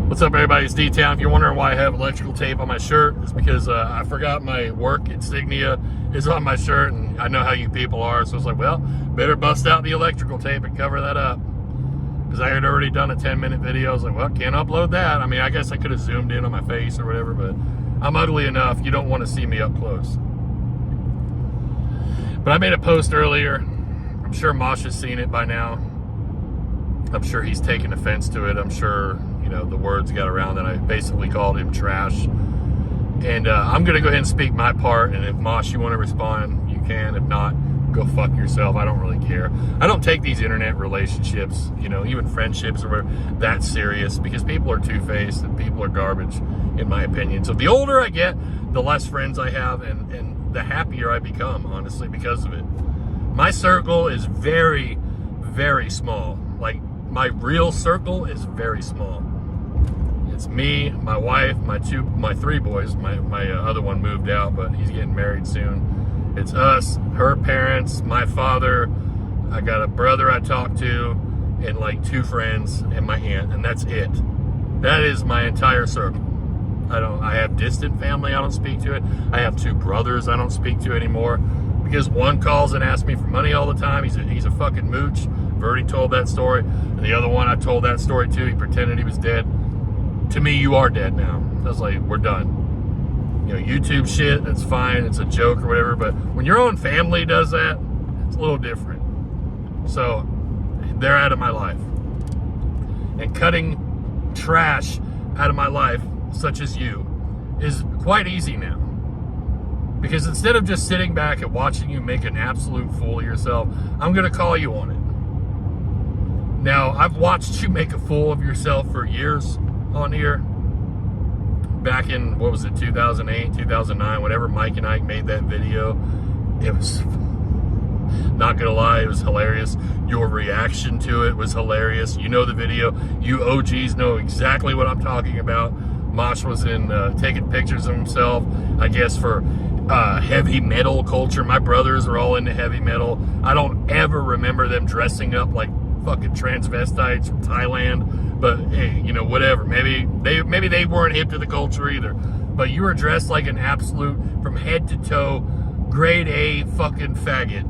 What's up, everybody? It's DTown. If you're wondering why I have electrical tape on my shirt, it's because I forgot my work insignia is on my shirt, and I know how you people are, so it's like, well, better bust out the electrical tape and cover that up. Because I had already done a 10-minute video. I was like, well, can't upload that. I mean, I guess I could have zoomed in on my face or whatever, but I'm ugly enough. You don't want to see me up close. But I made a post earlier. I'm sure Mosh has seen it by now. I'm sure he's taken offense to it. I'm sure, you know, the words got around that I basically called him trash. And I'm going to go ahead and speak my part. And if Mosh, you want to respond, you can. If not, go fuck yourself. I don't really care. I don't take these internet relationships, you know, even friendships or whatever, that serious, because people are two-faced and people are garbage, in my opinion. So the older I get, the less friends I have, and the happier I become, honestly, because of it. My circle is very, very small. Like, my real circle is very small. It's me, my wife, my three boys. My other one moved out, but he's getting married soon. It's us, her parents, my father. I got a brother I talk to, and like 2 friends, and my aunt, and that's it. That is my entire circle. I have distant family I don't speak to it. I have 2 brothers I don't speak to anymore, because one calls and asks me for money all the time. He's a fucking mooch. I've already told that story. And the other one, I told that story too. He pretended he was dead. To me, you are dead now. I was like, we're done. You know, YouTube shit, that's fine. It's a joke or whatever. But when your own family does that, it's a little different. So they're out of my life. And cutting trash out of my life, such as you, is quite easy now. Because instead of just sitting back and watching you make an absolute fool of yourself, I'm going to call you on it. Now, I've watched you make a fool of yourself for years on here. Back in, what was it, 2008, 2009, whenever Mike and Ike made that video, it was, not going to lie, it was hilarious. Your reaction to it was hilarious. You know the video. You OGs know exactly what I'm talking about. Mosh was in taking pictures of himself, I guess, for heavy metal culture. My brothers are all into heavy metal. I don't ever remember them dressing up like fucking transvestites from Thailand, but hey, you know, whatever. Maybe they weren't hip to the culture either. But you were dressed like an absolute, from head to toe, grade A fucking faggot.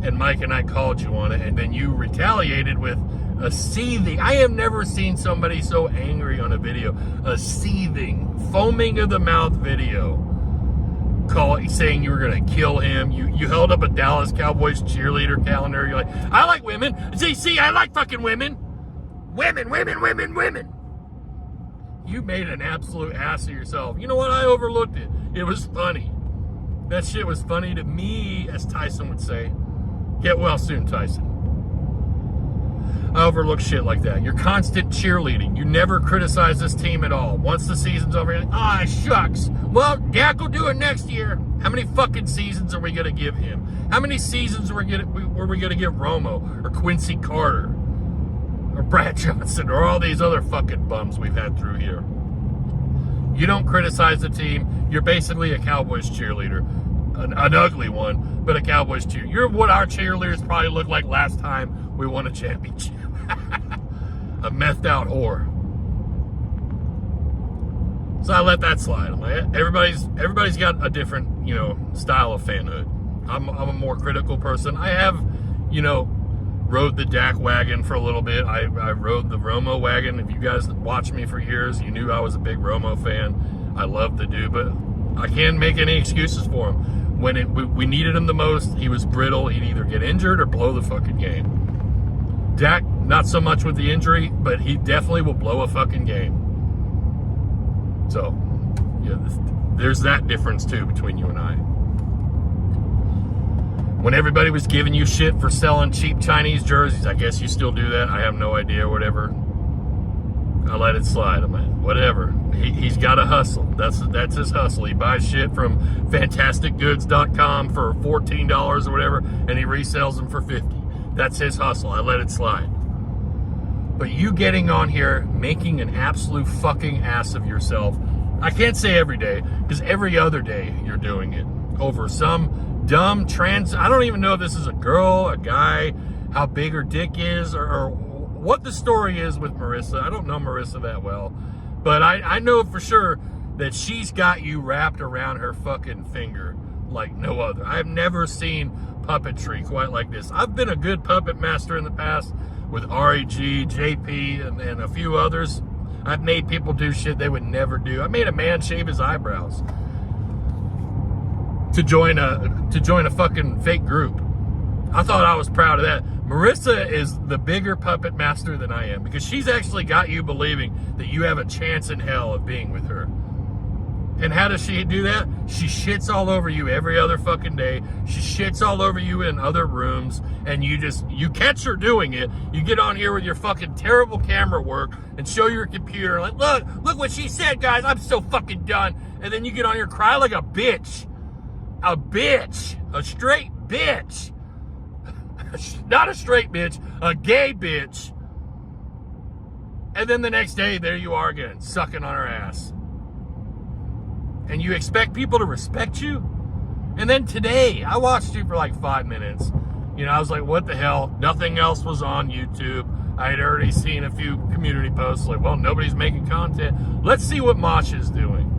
And Mike and I called you on it, and then you retaliated with a seething. I have never seen somebody so angry on a video. A seething, foaming of the mouth video. Saying you were gonna kill him. You held up a Dallas Cowboys cheerleader calendar. You're like, I like women. See, I like fucking women. Women. You made an absolute ass of yourself. You know what? I overlooked it. It was funny. That shit was funny to me, as Tyson would say. Get well soon, Tyson. I overlook shit like that. You're constant cheerleading. You never criticize this team at all. Once the season's over, you're like, shucks. Well, Dak will do it next year. How many fucking seasons are we going to give him? How many seasons were we going to give Romo or Quincy Carter or Brad Johnson or all these other fucking bums we've had through here? You don't criticize the team. You're basically a Cowboys cheerleader. An ugly one, but a Cowboys cheerleader. You're what our cheerleaders probably looked like last time we won a championship. A methed out whore. So I let that slide. I'm like, everybody's got a different, you know, style of fanhood. I'm a more critical person. I have, you know, rode the Dak wagon for a little bit. I rode the Romo wagon. If you guys watched me for years, you knew I was a big Romo fan. I loved the dude, but I can't make any excuses for him. When we needed him the most, he was brittle. He'd either get injured or blow the fucking game. Dak, not so much with the injury, but he definitely will blow a fucking game. So, yeah, there's that difference too between you and I. When everybody was giving you shit for selling cheap Chinese jerseys, I guess you still do that. I have no idea, whatever. I let it slide. I'm like, whatever. He's got a hustle. That's his hustle. He buys shit from fantasticgoods.com for $14 or whatever, and he resells them for $50. That's his hustle. I let it slide. But you getting on here, making an absolute fucking ass of yourself, I can't say every day, because every other day you're doing it over some dumb trans. I don't even know if this is a girl, a guy, how big her dick is, or what the story is with Marissa. I don't know Marissa that well. But I know for sure that she's got you wrapped around her fucking finger like no other. I've never seen puppetry quite like this. I've been a good puppet master in the past with REG, JP, and a few others. I've made people do shit they would never do. I made a man shave his eyebrows to join a fucking fake group. I thought I was proud of that. Marissa is the bigger puppet master than I am, because she's actually got you believing that you have a chance in hell of being with her. And how does she do that? She shits all over you every other fucking day. She shits all over you in other rooms, and you catch her doing it. You get on here with your fucking terrible camera work and show your computer, like, look what she said, guys, I'm so fucking done. And then you get on here, cry like a bitch. A bitch. A straight bitch. Not a straight bitch, a gay bitch. And then the next day, there you are again, sucking on her ass. And you expect people to respect you? And then today, I watched you for like 5 minutes. You know, I was like, what the hell? Nothing else was on YouTube. I had already seen a few community posts like, well, nobody's making content. Let's see what Mosh is doing.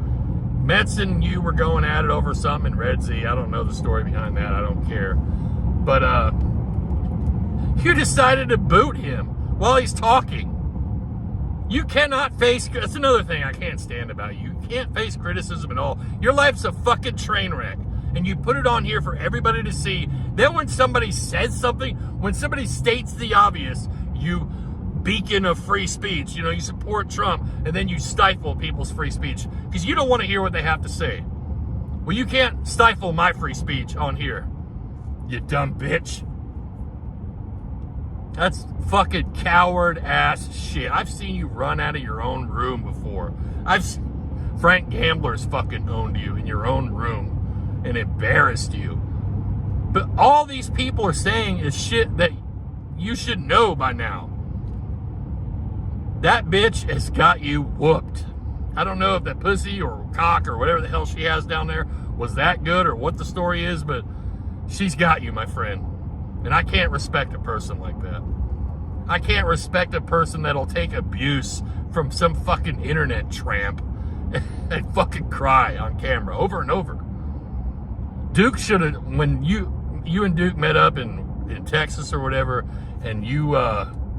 Metz and you were going at it over something in Red Z. I don't know the story behind that. I don't care. But you decided to boot him while he's talking. You cannot face, that's another thing I can't stand about you. You can't face criticism at all. Your life's a fucking train wreck, and you put it on here for everybody to see. Then when somebody says something, when somebody states the obvious, you beacon of free speech, you know, you support Trump, and then you stifle people's free speech because you don't want to hear what they have to say. Well, you can't stifle my free speech on here, you dumb bitch. That's fucking coward ass shit. I've seen you run out of your own room before. Frank Gambler's fucking owned you in your own room and embarrassed you. But all these people are saying is shit that you should know by now. That bitch has got you whooped. I don't know if that pussy or cock or whatever the hell she has down there was that good or what the story is, but she's got you, my friend. And I can't respect a person like that. I can't respect a person that'll take abuse from some fucking internet tramp and fucking cry on camera over and over. Duke should have, when you and Duke met up in Texas or whatever, and you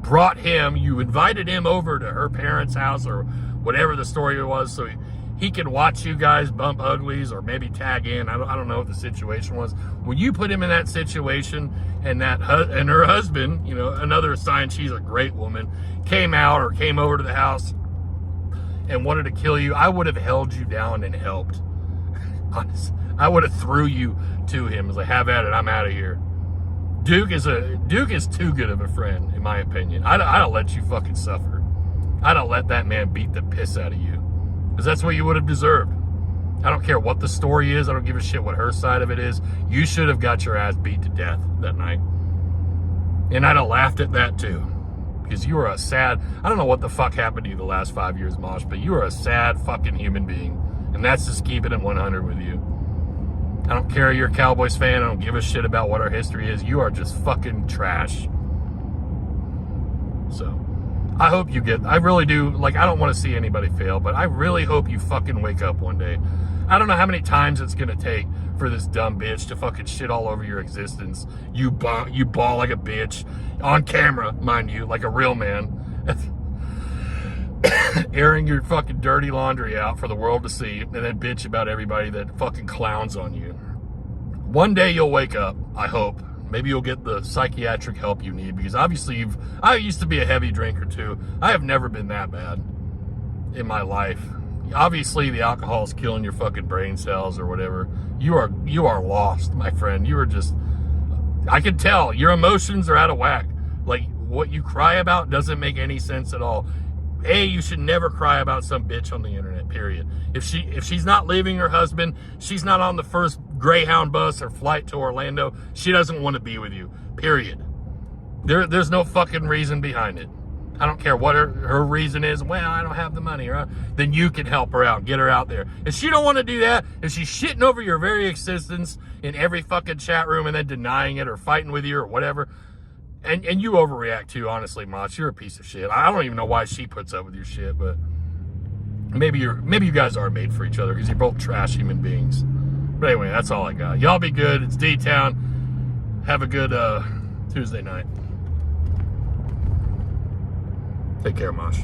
brought him, you invited him over to her parents' house or whatever the story was, so he could watch you guys bump uglies or maybe tag in. I don't know what the situation was. When you put him in that situation, and and her husband, you know, another sign she's a great woman, came out or came over to the house and wanted to kill you, I would have held you down and helped. Honest, I would have threw you to him. I was like, have at it, I'm out of here. Duke is too good of a friend, in my opinion. I don't let you fucking suffer. I don't let that man beat the piss out of you, because that's what you would have deserved. I don't care what the story is. I don't give a shit what her side of it is. You should have got your ass beat to death that night. And I'd have laughed at that too. Because you were a sad, I don't know what the fuck happened to you the last 5 years, Mosh, but you were a sad fucking human being. And that's just keeping it 100 with you. I don't care you're a Cowboys fan. I don't give a shit about what our history is. You are just fucking trash. So, I hope you I really do, like, I don't want to see anybody fail, but I really hope you fucking wake up one day. I don't know how many times it's going to take for this dumb bitch to fucking shit all over your existence. You bawl like a bitch, on camera, mind you, like a real man, airing your fucking dirty laundry out for the world to see, and then bitch about everybody that fucking clowns on you. One day you'll wake up, I hope. Maybe you'll get the psychiatric help you need, because obviously I used to be a heavy drinker too. I have never been that bad in my life. Obviously the alcohol is killing your fucking brain cells or whatever. You are lost, my friend. You are just, I can tell your emotions are out of whack. Like, what you cry about doesn't make any sense at all. You should never cry about some bitch on the internet, period. If she's not leaving her husband, she's not on the first Greyhound bus or flight to Orlando, she doesn't want to be with you, period. There's no fucking reason behind it. I don't care what her reason is. Well, I don't have the money, right? Then you can help her out, get her out there. If she don't want to do that, if she's shitting over your very existence in every fucking chat room and then denying it or fighting with you or whatever, and you overreact too, honestly, Mosh, you're a piece of shit. I don't even know why she puts up with your shit, but maybe you guys are made for each other because you're both trash human beings. But anyway, that's all I got. Y'all be good. It's D-Town. Have a good Tuesday night. Take care, Mosh.